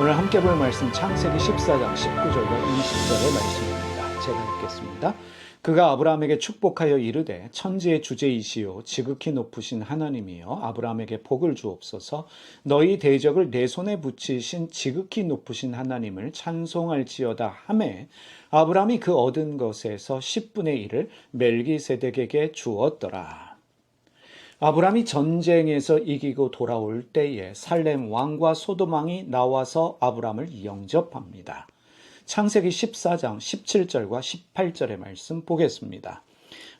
오늘 함께 볼 말씀 창세기 14장 19절과 20절의 말씀입니다. 제가 읽겠습니다. 그가 아브라함에게 축복하여 이르되 천지의 주제이시요 지극히 높으신 하나님이여 아브라함에게 복을 주옵소서. 너희 대적을 내 손에 붙이신 지극히 높으신 하나님을 찬송할지어다 하매 아브라함이 그 얻은 것에서 10분의 1을 멜기세덱에게 주었더라. 아브라함이 전쟁에서 이기고 돌아올 때에 살렘 왕과 소돔 왕이 나와서 아브라함을 영접합니다. 창세기 14장 17절과 18절의 말씀 보겠습니다.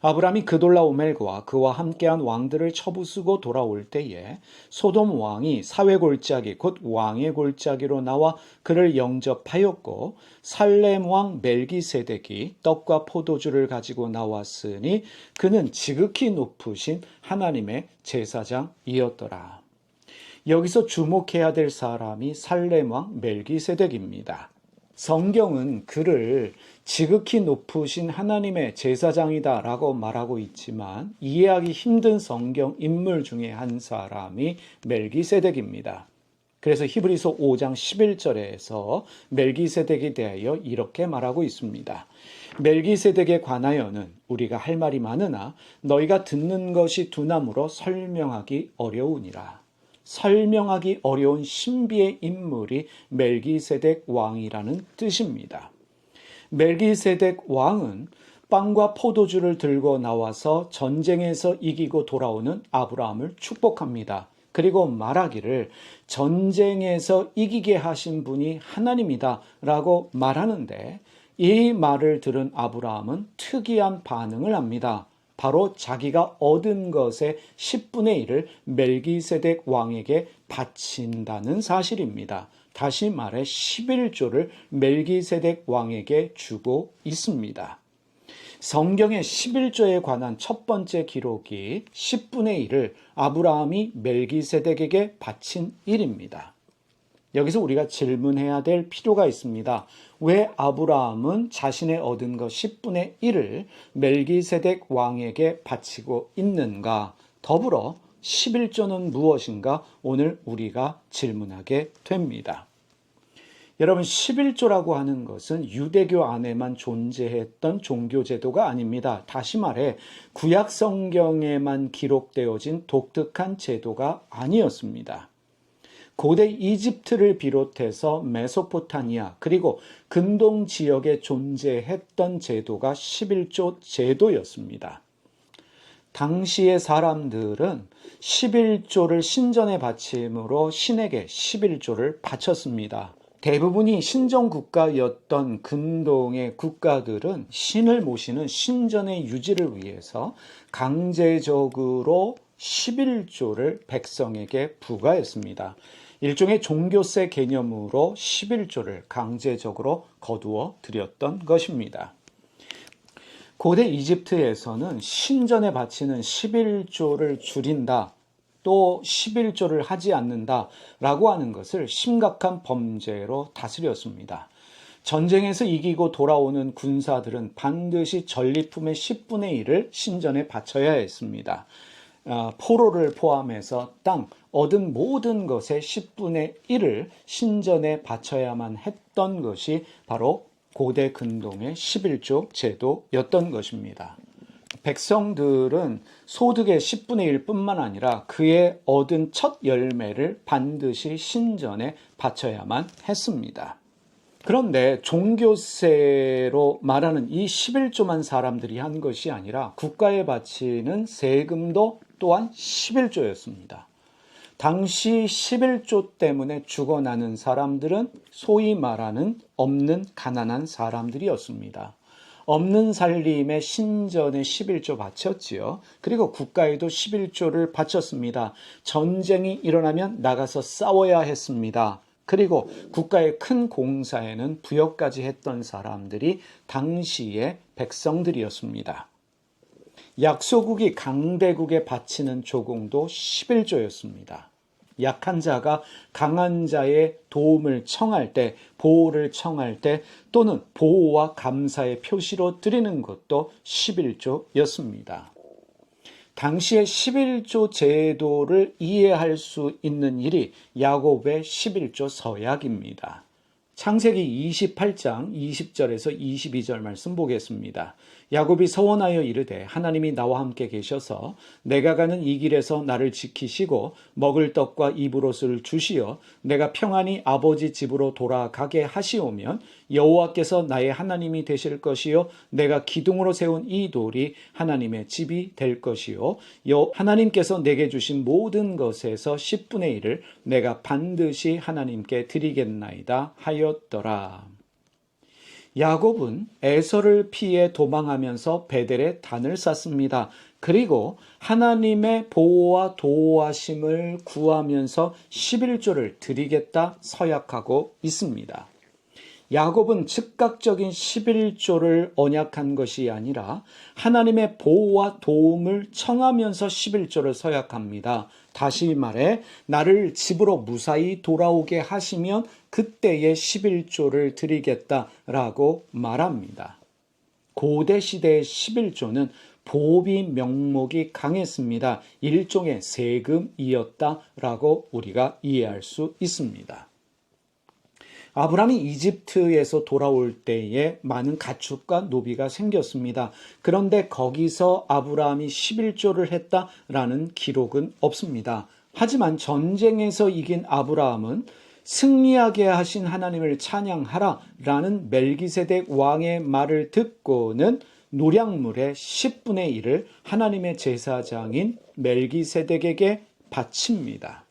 아브라함이 그돌라오멜과 그와 함께한 왕들을 쳐부수고 돌아올 때에 소돔 왕이 사회 골짜기 곧 왕의 골짜기로 나와 그를 영접하였고 살렘 왕 멜기세덱이 떡과 포도주를 가지고 나왔으니 그는 지극히 높으신 하나님의 제사장이었더라. 여기서 주목해야 될 사람이 살렘 왕 멜기세덱입니다. 성경은 그를 지극히 높으신 하나님의 제사장이다 라고 말하고 있지만 이해하기 힘든 성경 인물 중에 한 사람이 멜기세덱입니다. 그래서 히브리서 5장 11절에서 멜기세덱에 대하여 이렇게 말하고 있습니다. 멜기세덱에 관하여는 우리가 할 말이 많으나 너희가 듣는 것이 두나무로 설명하기 어려우니라. 설명하기 어려운 신비의 인물이 멜기세덱 왕이라는 뜻입니다. 멜기세덱 왕은 빵과 포도주를 들고 나와서 전쟁에서 이기고 돌아오는 아브라함을 축복합니다. 그리고 말하기를 전쟁에서 이기게 하신 분이 하나님이다 라고 말하는데 이 말을 들은 아브라함은 특이한 반응을 합니다. 바로 자기가 얻은 것의 10분의 1을 멜기세덱 왕에게 바친다는 사실입니다. 다시 말해 11조를 멜기세덱 왕에게 주고 있습니다. 성경의 11조에 관한 첫 번째 기록이 10분의 1을 아브라함이 멜기세덱에게 바친 일입니다. 여기서 우리가 질문해야 될 필요가 있습니다. 왜 아브라함은 자신의 얻은 것 10분의 1을 멜기세덱 왕에게 바치고 있는가? 더불어 11조는 무엇인가? 오늘 우리가 질문하게 됩니다. 여러분 11조라고 하는 것은 유대교 안에만 존재했던 종교제도가 아닙니다. 다시 말해 구약 성경에만 기록되어진 독특한 제도가 아니었습니다. 고대 이집트를 비롯해서 메소포타미아 그리고 근동 지역에 존재했던 제도가 11조 제도였습니다. 당시의 사람들은 11조를 신전에 바침으로 신에게 11조를 바쳤습니다. 대부분이 신정국가였던 근동의 국가들은 신을 모시는 신전의 유지를 위해서 강제적으로 11조를 백성에게 부과했습니다. 일종의 종교세 개념으로 11조를 강제적으로 거두어 들였던 것입니다. 고대 이집트에서는 신전에 바치는 11조를 줄인다, 또 11조를 하지 않는다라고 하는 것을 심각한 범죄로 다스렸습니다. 전쟁에서 이기고 돌아오는 군사들은 반드시 전리품의 10분의 1을 신전에 바쳐야 했습니다. 포로를 포함해서 땅, 얻은 모든 것의 10분의 1을 신전에 바쳐야만 했던 것이 바로 고대 근동의 11조 제도였던 것입니다. 백성들은 소득의 10분의 1뿐만 아니라 그의 얻은 첫 열매를 반드시 신전에 바쳐야만 했습니다. 그런데 종교세로 말하는 이 11조만 사람들이 한 것이 아니라 국가에 바치는 세금도 또한 11조였습니다. 당시 11조 때문에 죽어나는 사람들은 소위 말하는 없는 가난한 사람들이었습니다. 없는 살림에 신전에 11조 바쳤지요. 그리고 국가에도 11조를 바쳤습니다. 전쟁이 일어나면 나가서 싸워야 했습니다. 그리고 국가의 큰 공사에는 부역까지 했던 사람들이 당시의 백성들이었습니다. 약소국이 강대국에 바치는 조공도 11조였습니다. 약한 자가 강한 자의 도움을 청할 때, 보호를 청할 때 또는 보호와 감사의 표시로 드리는 것도 11조였습니다. 당시의 11조 제도를 이해할 수 있는 일이 야곱의 11조 서약입니다. 창세기 28장 20절에서 22절 말씀 보겠습니다. 야곱이 서원하여 이르되 하나님이 나와 함께 계셔서 내가 가는 이 길에서 나를 지키시고 먹을 떡과 입을 옷을 주시어 내가 평안히 아버지 집으로 돌아가게 하시오면 여호와께서 나의 하나님이 되실 것이요 내가 기둥으로 세운 이 돌이 하나님의 집이 될 것이요 하나님께서 내게 주신 모든 것에서 10분의 1을 내가 반드시 하나님께 드리겠나이다 하였더라. 야곱은 에서를 피해 도망하면서 베델에 단을 쌓습니다. 그리고 하나님의 보호와 도우하심을 구하면서 11조를 드리겠다 서약하고 있습니다. 야곱은 즉각적인 11조를 언약한 것이 아니라 하나님의 보호와 도움을 청하면서 11조를 서약합니다. 다시 말해 나를 집으로 무사히 돌아오게 하시면 그때의 11조를 드리겠다라고 말합니다. 고대 시대의 11조는 보비 명목이 강했습니다. 일종의 세금이었다라고 우리가 이해할 수 있습니다. 아브라함이 이집트에서 돌아올 때에 많은 가축과 노비가 생겼습니다. 그런데 거기서 아브라함이 11조를 했다라는 기록은 없습니다. 하지만 전쟁에서 이긴 아브라함은 승리하게 하신 하나님을 찬양하라 라는 멜기세덱 왕의 말을 듣고는 노량물의 10분의 1을 하나님의 제사장인 멜기세덱에게 바칩니다.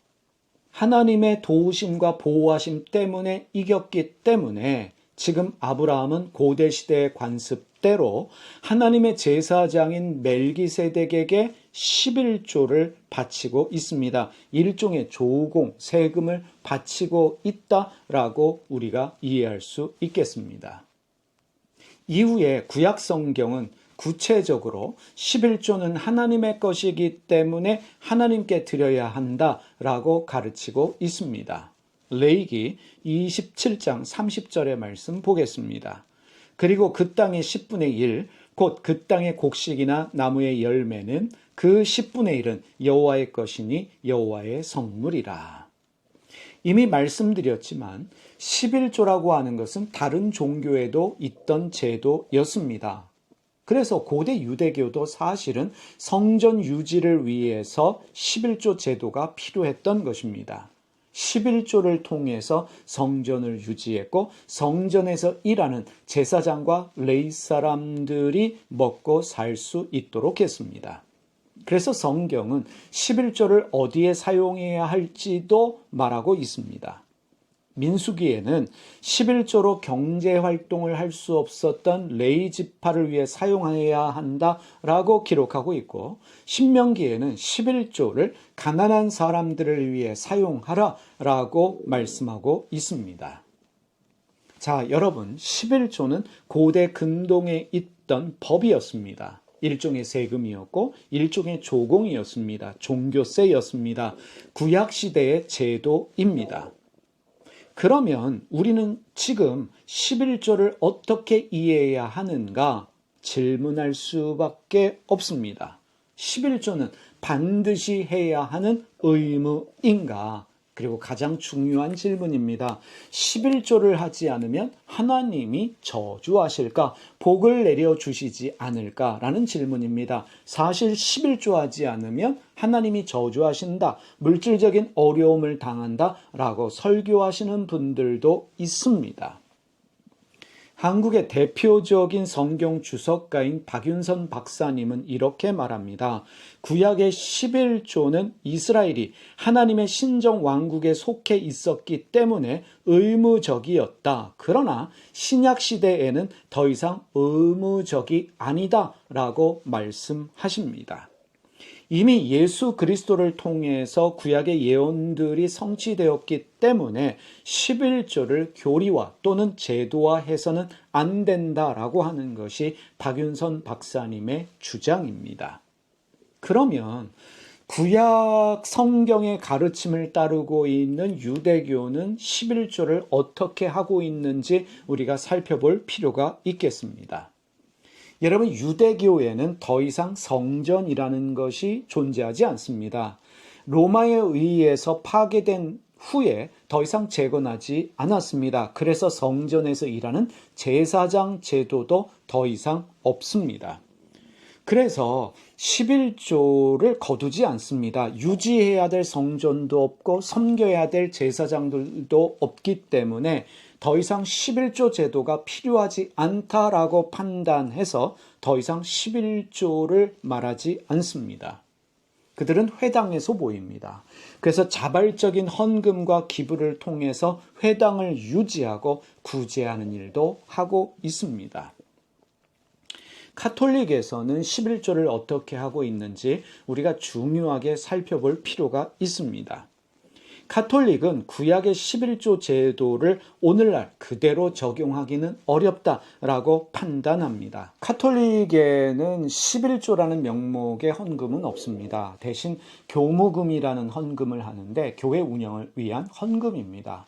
하나님의 도우심과 보호하심 때문에 이겼기 때문에 지금 아브라함은 고대시대의 관습대로 하나님의 제사장인 멜기세덱에게 11조를 바치고 있습니다. 일종의 조공, 세금을 바치고 있다라고 우리가 이해할 수 있겠습니다. 이후에 구약 성경은 구체적으로 11조는 하나님의 것이기 때문에 하나님께 드려야 한다라고 가르치고 있습니다. 레위기 27장 30절의 말씀 보겠습니다. 그리고 그 땅의 10분의 1, 곧 그 땅의 곡식이나 나무의 열매는 그 10분의 1은 여호와의 것이니 여호와의 성물이라. 이미 말씀드렸지만 11조라고 하는 것은 다른 종교에도 있던 제도였습니다. 그래서 고대 유대교도 사실은 성전 유지를 위해서 11조 제도가 필요했던 것입니다. 11조를 통해서 성전을 유지했고 성전에서 일하는 제사장과 레위 사람들이 먹고 살 수 있도록 했습니다. 그래서 성경은 11조를 어디에 사용해야 할지도 말하고 있습니다. 민수기에는 11조로 경제활동을 할 수 없었던 레위 지파를 위해 사용해야 한다라고 기록하고 있고 신명기에는 11조를 가난한 사람들을 위해 사용하라라고 말씀하고 있습니다. 자, 여러분, 11조는 고대 근동에 있던 법이었습니다. 일종의 세금이었고 일종의 조공이었습니다. 종교세였습니다. 구약시대의 제도입니다. 그러면 우리는 지금 11조를 어떻게 이해해야 하는가 질문할 수밖에 없습니다. 11조는 반드시 해야 하는 의무인가? 그리고 가장 중요한 질문입니다. 11조를 하지 않으면 하나님이 저주하실까? 복을 내려주시지 않을까라는 질문입니다. 사실 11조 하지 않으면 하나님이 저주하신다, 물질적인 어려움을 당한다라고 설교하시는 분들도 있습니다. 한국의 대표적인 성경 주석가인 박윤선 박사님은 이렇게 말합니다. 구약의 11조는 이스라엘이 하나님의 신정 왕국에 속해 있었기 때문에 의무적이었다. 그러나 신약 시대에는 더 이상 의무적이 아니다라고 말씀하십니다. 이미 예수 그리스도를 통해서 구약의 예언들이 성취되었기 때문에 11조를 교리화 또는 제도화해서는 안 된다라고 하는 것이 박윤선 박사님의 주장입니다. 그러면 구약 성경의 가르침을 따르고 있는 유대교는 11조를 어떻게 하고 있는지 우리가 살펴볼 필요가 있겠습니다. 여러분, 유대교에는 더 이상 성전이라는 것이 존재하지 않습니다. 로마에 의해서 파괴된 후에 더 이상 재건하지 않았습니다. 그래서 성전에서 일하는 제사장 제도도 더 이상 없습니다. 그래서 11조를 거두지 않습니다. 유지해야 될 성전도 없고 섬겨야 될 제사장들도 없기 때문에 더 이상 11조 제도가 필요하지 않다라고 판단해서 더 이상 11조를 말하지 않습니다. 그들은 회당에서 모입니다. 그래서 자발적인 헌금과 기부를 통해서 회당을 유지하고 구제하는 일도 하고 있습니다. 카톨릭에서는 11조를 어떻게 하고 있는지 우리가 중요하게 살펴볼 필요가 있습니다. 카톨릭은 구약의 11조 제도를 오늘날 그대로 적용하기는 어렵다라고 판단합니다. 카톨릭에는 11조라는 명목의 헌금은 없습니다. 대신 교무금이라는 헌금을 하는데 교회 운영을 위한 헌금입니다.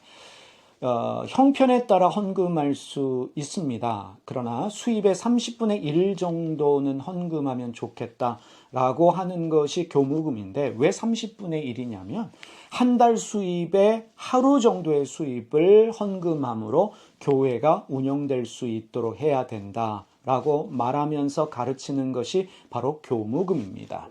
형편에 따라 헌금할 수 있습니다. 그러나 수입의 30분의 1 정도는 헌금하면 좋겠다라고 하는 것이 교무금인데 왜 30분의 1이냐면 한 달 수입의 하루 정도의 수입을 헌금함으로 교회가 운영될 수 있도록 해야 된다라고 말하면서 가르치는 것이 바로 교무금입니다.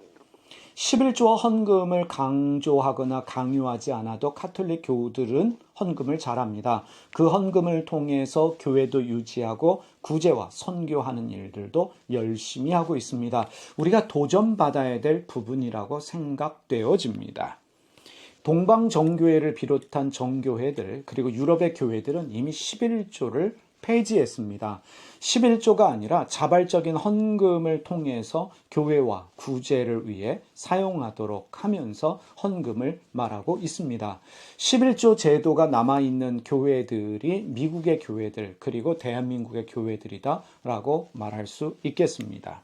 11조와 헌금을 강조하거나 강요하지 않아도 카톨릭 교우들은 헌금을 잘합니다. 그 헌금을 통해서 교회도 유지하고 구제와 선교하는 일들도 열심히 하고 있습니다. 우리가 도전받아야 될 부분이라고 생각되어집니다. 동방 정교회를 비롯한 정교회들 그리고 유럽의 교회들은 이미 11조를 폐지했습니다. 11조가 아니라 자발적인 헌금을 통해서 교회와 구제를 위해 사용하도록 하면서 헌금을 말하고 있습니다. 11조 제도가 남아있는 교회들이 미국의 교회들 그리고 대한민국의 교회들이다라고 말할 수 있겠습니다.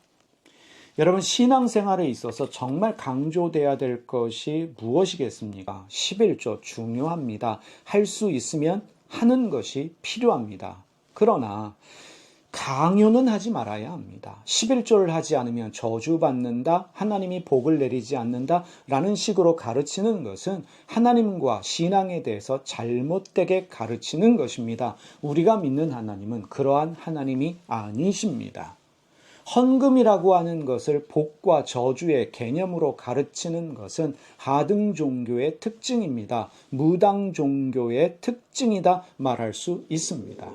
여러분, 신앙생활에 있어서 정말 강조돼야 될 것이 무엇이겠습니까? 11조 중요합니다. 할 수 있으면 하는 것이 필요합니다. 그러나 강요는 하지 말아야 합니다. 11조를 하지 않으면 저주받는다, 하나님이 복을 내리지 않는다 라는 식으로 가르치는 것은 하나님과 신앙에 대해서 잘못되게 가르치는 것입니다. 우리가 믿는 하나님은 그러한 하나님이 아니십니다. 헌금이라고 하는 것을 복과 저주의 개념으로 가르치는 것은 하등 종교의 특징입니다. 무당 종교의 특징이다 말할 수 있습니다.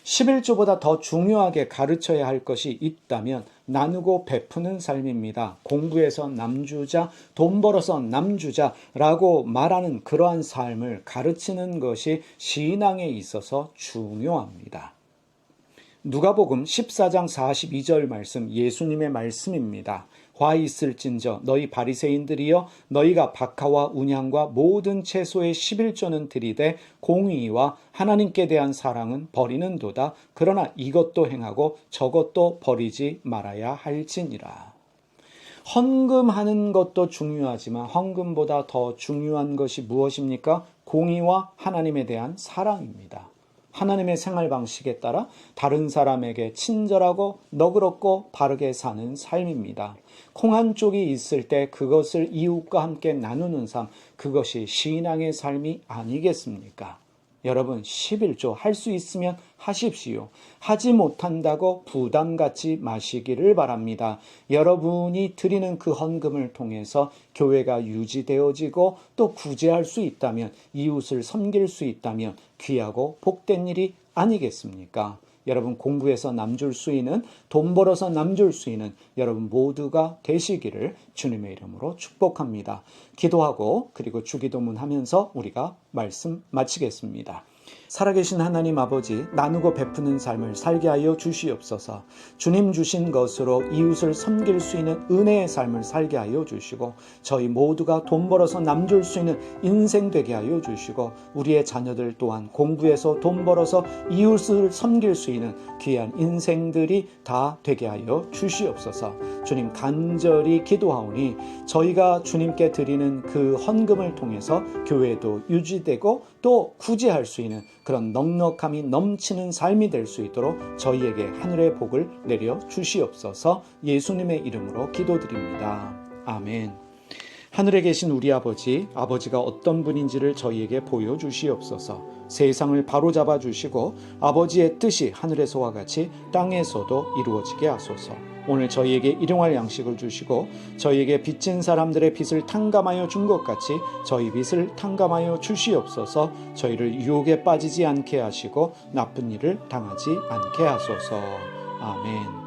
11조보다 더 중요하게 가르쳐야 할 것이 있다면 나누고 베푸는 삶입니다. 공부해서 남주자, 돈 벌어서 남주자라고 말하는 그러한 삶을 가르치는 것이 신앙에 있어서 중요합니다. 누가복음 14장 42절 말씀, 예수님의 말씀입니다. 화 있을진저 너희 바리새인들이여, 너희가 박하와 운향과 모든 채소의 11조는 들이되 공의와 하나님께 대한 사랑은 버리는도다. 그러나 이것도 행하고 저것도 버리지 말아야 할지니라. 헌금하는 것도 중요하지만 헌금보다 더 중요한 것이 무엇입니까? 공의와 하나님에 대한 사랑입니다. 하나님의 생활 방식에 따라 다른 사람에게 친절하고 너그럽고 바르게 사는 삶입니다. 콩 한 쪽이 있을 때 그것을 이웃과 함께 나누는 삶, 그것이 신앙의 삶이 아니겠습니까? 여러분, 11조 할 수 있으면 하십시오. 하지 못한다고 부담 갖지 마시기를 바랍니다. 여러분이 드리는 그 헌금을 통해서 교회가 유지되어지고 또 구제할 수 있다면, 이웃을 섬길 수 있다면 귀하고 복된 일이 아니겠습니까? 여러분, 공부해서 남줄 수 있는, 돈 벌어서 남줄 수 있는 여러분 모두가 되시기를 주님의 이름으로 축복합니다. 기도하고 그리고 주기도문 하면서 우리가 말씀 마치겠습니다. 살아계신 하나님 아버지, 나누고 베푸는 삶을 살게 하여 주시옵소서. 주님 주신 것으로 이웃을 섬길 수 있는 은혜의 삶을 살게 하여 주시고, 저희 모두가 돈 벌어서 남줄 수 있는 인생 되게 하여 주시고, 우리의 자녀들 또한 공부해서 돈 벌어서 이웃을 섬길 수 있는 귀한 인생들이 다 되게 하여 주시옵소서. 주님, 간절히 기도하오니 저희가 주님께 드리는 그 헌금을 통해서 교회도 유지되고 또 구제할 수 있는 그런 넉넉함이 넘치는 삶이 될 수 있도록 저희에게 하늘의 복을 내려 주시옵소서. 예수님의 이름으로 기도드립니다. 아멘. 하늘에 계신 우리 아버지가 어떤 분인지를 저희에게 보여주시옵소서. 세상을 바로잡아 주시고 아버지의 뜻이 하늘에서와 같이 땅에서도 이루어지게 하소서. 오늘 저희에게 일용할 양식을 주시고 저희에게 빚진 사람들의 빚을 탕감하여 준 것 같이 저희 빚을 탕감하여 주시옵소서. 저희를 유혹에 빠지지 않게 하시고 나쁜 일을 당하지 않게 하소서. 아멘.